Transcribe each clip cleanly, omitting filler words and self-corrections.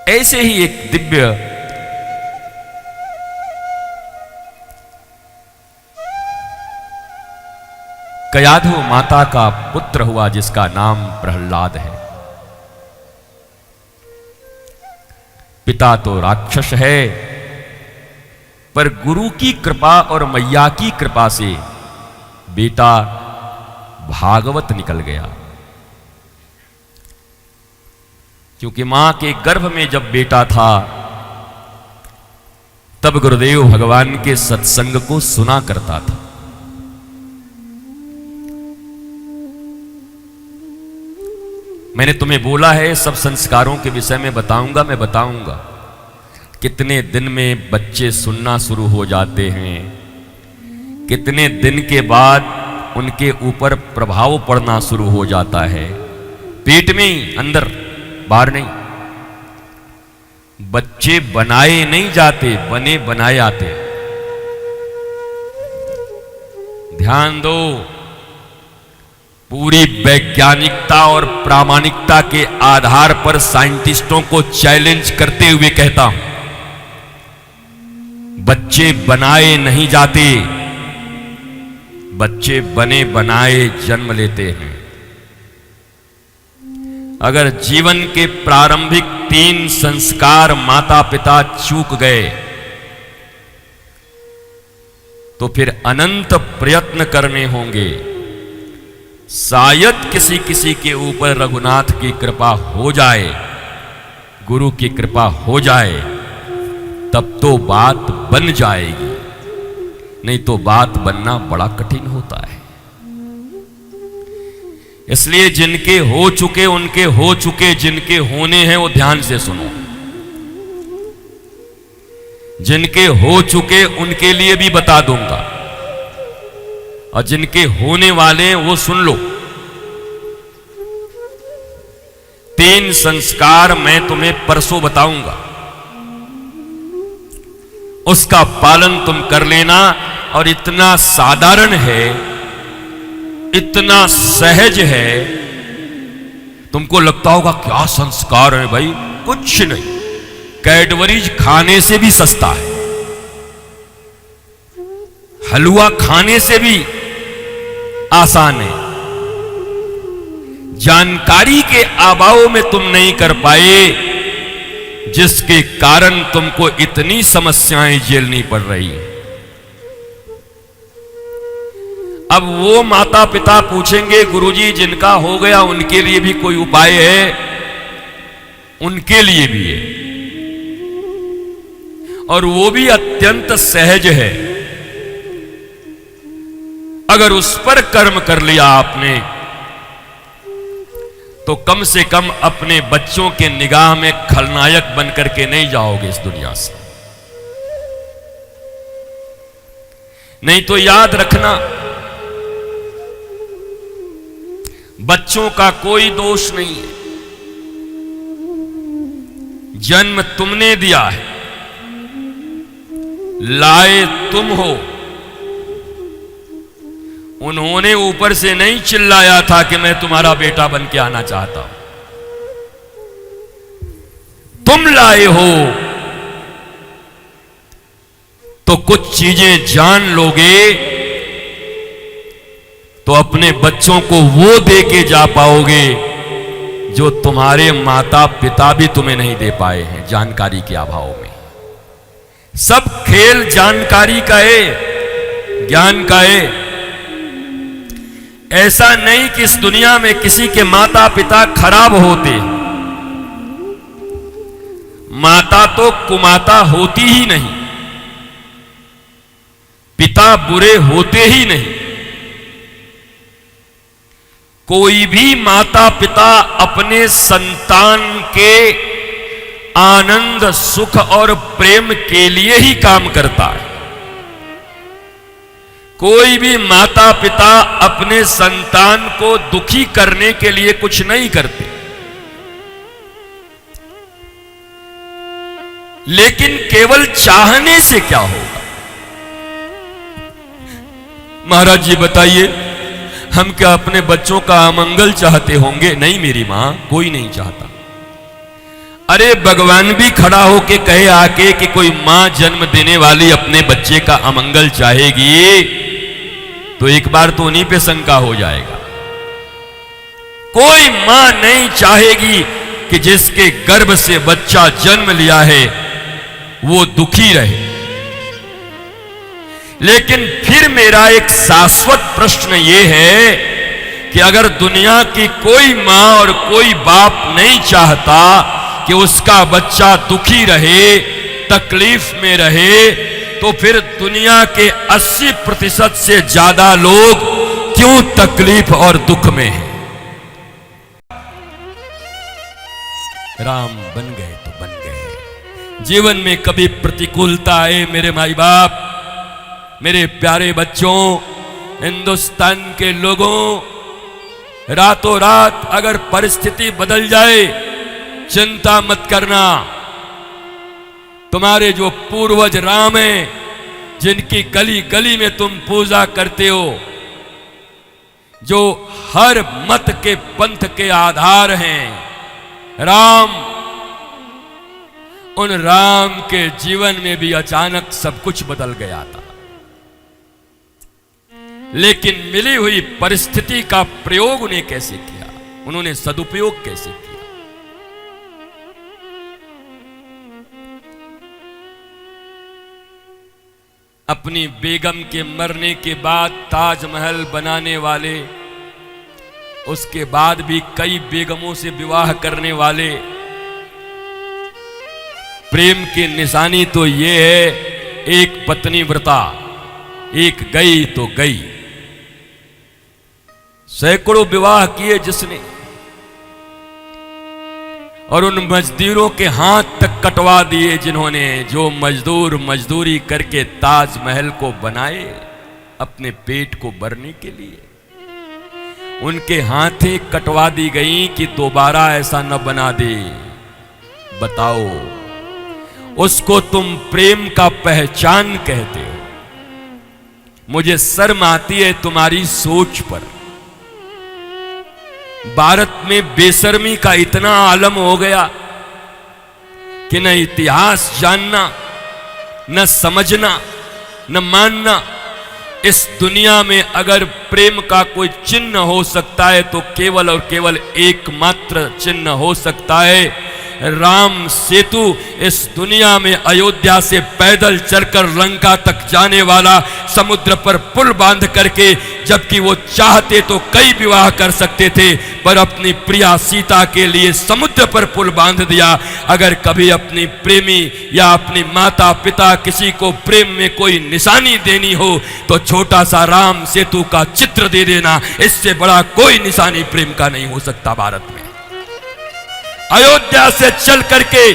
ऐसे ही एक दिव्य कयाधु माता का पुत्र हुआ जिसका नाम प्रहलाद है। पिता तो राक्षस है, पर गुरु की कृपा और मैया की कृपा से बेटा भागवत निकल गया। क्योंकि मां के गर्भ में जब बेटा था तब गुरुदेव भगवान के सत्संग को सुना करता था। मैंने तुम्हें बोला है सब संस्कारों के विषय में मैं बताऊंगा। कितने दिन में बच्चे सुनना शुरू हो जाते हैं, कितने दिन के बाद उनके ऊपर प्रभाव पड़ना शुरू हो जाता है, पेट में ही, अंदर, बाहर नहीं। बच्चे बनाए नहीं जाते, बने बनाए आते। ध्यान दो, पूरी वैज्ञानिकता और प्रामाणिकता के आधार पर साइंटिस्टों को चैलेंज करते हुए कहता हूं, बच्चे बनाए नहीं जाते, बच्चे बने बनाए जन्म लेते हैं। अगर जीवन के प्रारंभिक 3 संस्कार माता पिता चूक गए तो फिर अनंत प्रयत्न करने होंगे। शायद किसी किसी के ऊपर रघुनाथ की कृपा हो जाए, गुरु की कृपा हो जाए, तब तो बात बन जाएगी, नहीं तो बात बनना बड़ा कठिन होता है। इसलिए जिनके हो चुके उनके हो चुके, जिनके होने हैं वो ध्यान से सुनो। जिनके हो चुके उनके लिए भी बता दूंगा, और जिनके होने वाले हैं वो सुन लो। 3 संस्कार मैं तुम्हें परसों बताऊंगा, उसका पालन तुम कर लेना। और इतना साधारण है, इतना सहज है, तुमको लगता होगा क्या संस्कार है भाई, कुछ नहीं। कैडबरीज खाने से भी सस्ता है, हलवा खाने से भी आसान है। जानकारी के अभाव में तुम नहीं कर पाए, जिसके कारण तुमको इतनी समस्याएं झेलनी पड़ रही हैं। अब वो माता पिता पूछेंगे, गुरुजी जिनका हो गया उनके लिए भी कोई उपाय है? उनके लिए भी है, और वो भी अत्यंत सहज है। अगर उस पर कर्म कर लिया आपने तो कम से कम अपने बच्चों के निगाह में खलनायक बनकर के नहीं जाओगे इस दुनिया से। नहीं तो याद रखना, बच्चों का कोई दोष नहीं है, जन्म तुमने दिया है, लाए तुम हो। उन्होंने ऊपर से नहीं चिल्लाया था कि मैं तुम्हारा बेटा बन के आना चाहता हूं, तुम लाए हो। तो कुछ चीजें जान लोगे तो अपने बच्चों को वो दे के जा पाओगे जो तुम्हारे माता पिता भी तुम्हें नहीं दे पाए हैं, जानकारी के अभाव में। सब खेल जानकारी का है, ज्ञान का है। ऐसा नहीं कि इस दुनिया में किसी के माता पिता खराब होते, माता तो कुमाता होती ही नहीं, पिता बुरे होते ही नहीं। कोई भी माता पिता अपने संतान के आनंद सुख और प्रेम के लिए ही काम करता है। कोई भी माता पिता अपने संतान को दुखी करने के लिए कुछ नहीं करते। लेकिन केवल चाहने से क्या होगा? महाराज जी बताइए, हम क्या अपने बच्चों का अमंगल चाहते होंगे? नहीं मेरी मां, कोई नहीं चाहता। अरे भगवान भी खड़ा होके कहे आके कि कोई मां जन्म देने वाली अपने बच्चे का अमंगल चाहेगी तो एक बार तो उन्हीं पे शंका हो जाएगा। कोई मां नहीं चाहेगी कि जिसके गर्भ से बच्चा जन्म लिया है वो दुखी रहे। लेकिन फिर मेरा एक शाश्वत प्रश्न ये है कि अगर दुनिया की कोई मां और कोई बाप नहीं चाहता कि उसका बच्चा दुखी रहे, तकलीफ में रहे, तो फिर दुनिया के 80% से ज्यादा लोग क्यों तकलीफ और दुख में हैं? राम बन गए तो बन गए। जीवन में कभी प्रतिकूलता आए मेरे माई बाप, मेरे प्यारे बच्चों, हिंदुस्तान के लोगों, रातों रात अगर परिस्थिति बदल जाए चिंता मत करना। तुम्हारे जो पूर्वज राम हैं, जिनकी गली गली में तुम पूजा करते हो, जो हर मत के पंथ के आधार हैं, राम, उन राम के जीवन में भी अचानक सब कुछ बदल गया था। लेकिन मिली हुई परिस्थिति का प्रयोग उन्हें कैसे किया, उन्होंने सदुपयोग कैसे किया? अपनी बेगम के मरने के बाद ताजमहल बनाने वाले, उसके बाद भी कई बेगमों से विवाह करने वाले, प्रेम की निशानी तो ये है, एक पत्नी व्रता, एक गई तो गई। सैकड़ों विवाह किए जिसने, और उन मजदूरों के हाथ तक कटवा दिए जिन्होंने, जो मजदूर मजदूरी करके ताजमहल को बनाए अपने पेट को भरने के लिए, उनके हाथें कटवा दी गई कि दोबारा ऐसा न बना दे। बताओ, उसको तुम प्रेम का पहचान कहते हो? मुझे शर्म आती है तुम्हारी सोच पर। भारत में बेशर्मी का इतना आलम हो गया कि न इतिहास जानना, न समझना, न मानना। इस दुनिया में अगर प्रेम का कोई चिन्ह हो सकता है तो केवल और केवल एकमात्र चिन्ह हो सकता है राम सेतु। इस दुनिया में अयोध्या से पैदल चलकर लंका तक जाने वाला, समुद्र पर पुल बांध करके, जबकि वो चाहते तो कई विवाह कर सकते थे, पर अपनी प्रिया सीता के लिए समुद्र पर पुल बांध दिया। अगर कभी अपनी प्रेमी या अपनी माता पिता किसी को प्रेम में कोई निशानी देनी हो तो छोटा सा राम सेतु का चित्र दे देना, इससे बड़ा कोई निशानी प्रेम का नहीं हो सकता भारत में। अयोध्या से चल करके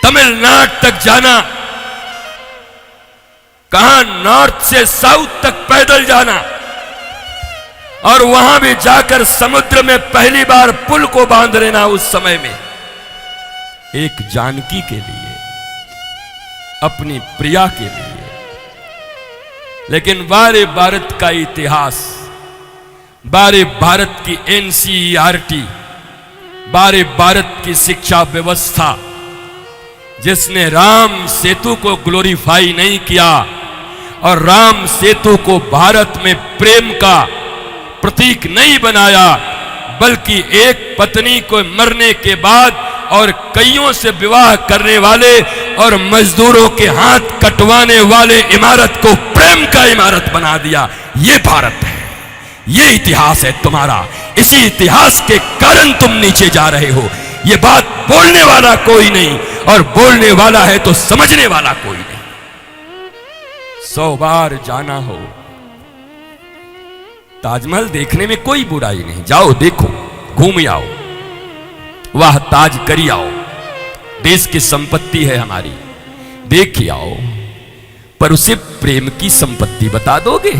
तमिलनाडु तक जाना, कहां नॉर्थ से साउथ तक पैदल जाना, और वहां भी जाकर समुद्र में पहली बार पुल को बांध लेना उस समय में, एक जानकी के लिए, अपनी प्रिया के लिए। लेकिन बारे भारत का इतिहास, बारे भारत की एनसीईआरटी, बारे भारत की शिक्षा व्यवस्था, जिसने राम सेतु को ग्लोरीफाई नहीं किया और राम सेतु को भारत में प्रेम का प्रतीक नहीं बनाया, बल्कि एक पत्नी को मरने के बाद और कईयों से विवाह करने वाले और मजदूरों के हाथ कटवाने वाले इमारत को प्रेम का इमारत बना दिया। ये भारत है, ये इतिहास है तुम्हारा। इसी इतिहास के कारण तुम नीचे जा रहे हो। ये बात बोलने वाला कोई नहीं, और बोलने वाला है तो समझने वाला कोई नहीं। 100 बार जाना हो, ताजमहल देखने में कोई बुराई नहीं, जाओ देखो, घूम आओ, वह ताज करी आओ, देश की संपत्ति है हमारी, देख आओ। पर उसे प्रेम की संपत्ति बता दोगे?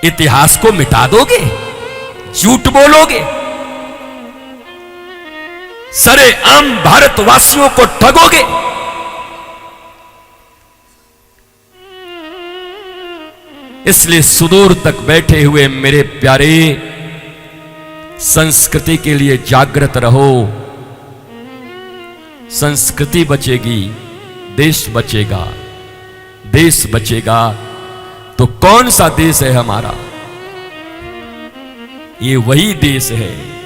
इतिहास को मिटा दोगे? झूठ बोलोगे? सरेआम भारतवासियों को ठगोगे? इसलिए सुदूर तक बैठे हुए मेरे प्यारे, संस्कृति के लिए जागृत रहो, संस्कृति बचेगी, देश बचेगा। देश बचेगा तो कौन सा देश है हमारा? ये वही देश है।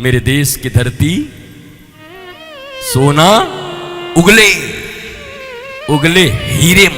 मेरे देश की धरती सोना उगले उगले हीरे